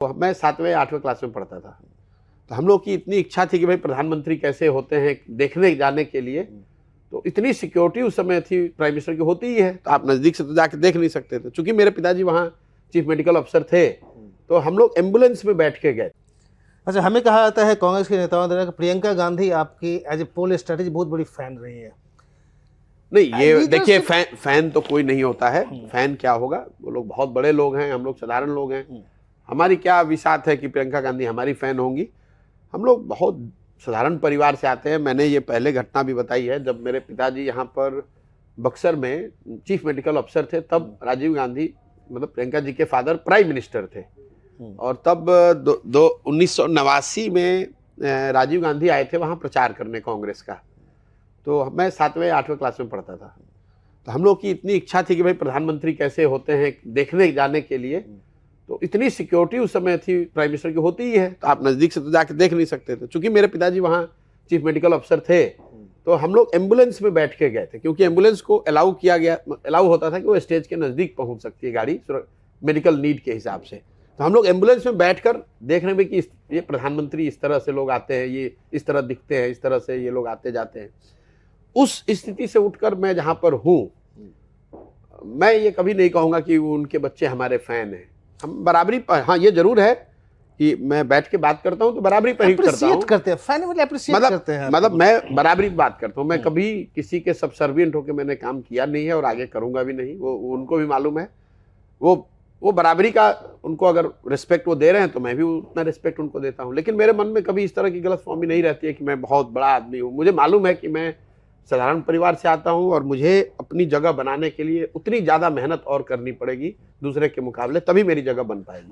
तो मैं 7वें 8वें क्लास में पढ़ता था, तो हम लोग की इतनी इच्छा थी कि भाई प्रधानमंत्री कैसे होते हैं देखने जाने के लिए। तो इतनी सिक्योरिटी उस समय थी, प्राइम मिनिस्टर की होती ही है, तो आप नज़दीक से तो जाके देख नहीं सकते थे। चूंकि मेरे पिताजी वहाँ चीफ मेडिकल अफसर थे, तो हम लोग एम्बुलेंस में बैठ के गए। अच्छा, हमें कहा जाता है कांग्रेस के नेताओं द्वारा कि प्रियंका गांधी आपकी एज ए पोल स्ट्रेटेजी बहुत बड़ी फैन रही है। नहीं, ये देखिए, फैन तो कोई नहीं होता है। फैन क्या होगा, वो लोग बहुत बड़े लोग हैं, हम लोग साधारण लोग हैं। हमारी क्या विसात है कि प्रियंका गांधी हमारी फैन होंगी। हम लोग बहुत साधारण परिवार से आते हैं। मैंने ये पहले घटना भी बताई है, जब मेरे पिताजी यहाँ पर बक्सर में चीफ मेडिकल अफसर थे, तब राजीव गांधी मतलब प्रियंका जी के फादर प्राइम मिनिस्टर थे। और तब 1989 में राजीव गांधी आए थे वहाँ प्रचार करने कांग्रेस का। तो मैं 7वें 8वें क्लास में पढ़ता था, तो हम लोग की इतनी इच्छा थी कि भाई प्रधानमंत्री कैसे होते हैं देखने जाने के लिए। तो इतनी सिक्योरिटी उस समय थी, प्राइम मिनिस्टर की होती ही है, तो आप नज़दीक से तो जाके देख नहीं सकते थे। चूंकि मेरे पिताजी वहाँ चीफ मेडिकल अफसर थे, तो हम लोग एम्बुलेंस में बैठ के गए थे, क्योंकि एम्बुलेंस को अलाउ होता था कि वो स्टेज के नज़दीक पहुँच सकती है गाड़ी मेडिकल नीड के हिसाब से। तो हम लोग एम्बुलेंस में बैठकर देख रहे हैं कि ये प्रधानमंत्री इस तरह से लोग आते हैं, ये इस तरह दिखते हैं, इस तरह से ये लोग आते जाते हैं। उस स्थिति से उठकर मैं जहाँ पर हूँ, मैं ये कभी नहीं कहूँगा कि उनके बच्चे हमारे फैन हैं। हम बराबरी पर, हाँ ये जरूर है कि मैं बैठ के बात करता हूँ तो बराबरी पर ही करता हूँ। करते हैं, फैन वाले अप्रिशिएट करते हैं। मतलब मैं बराबरी बात करता हूँ। मैं कभी किसी के सबसर्विएंट होकर मैंने काम किया नहीं है और आगे करूँगा भी नहीं। वो उनको भी मालूम है। वो बराबरी का, उनको अगर रिस्पेक्ट वो दे रहे हैं तो मैं भी उतना रिस्पेक्ट उनको देता हूँ। लेकिन मेरे मन में कभी इस तरह की गलतफहमी नहीं रहती है कि मैं बहुत बड़ा आदमी हूँ। मुझे मालूम है कि मैं साधारण परिवार से आता हूँ और मुझे अपनी जगह बनाने के लिए उतनी ज़्यादा मेहनत और करनी पड़ेगी दूसरे के मुकाबले, तभी मेरी जगह बन पाएगी।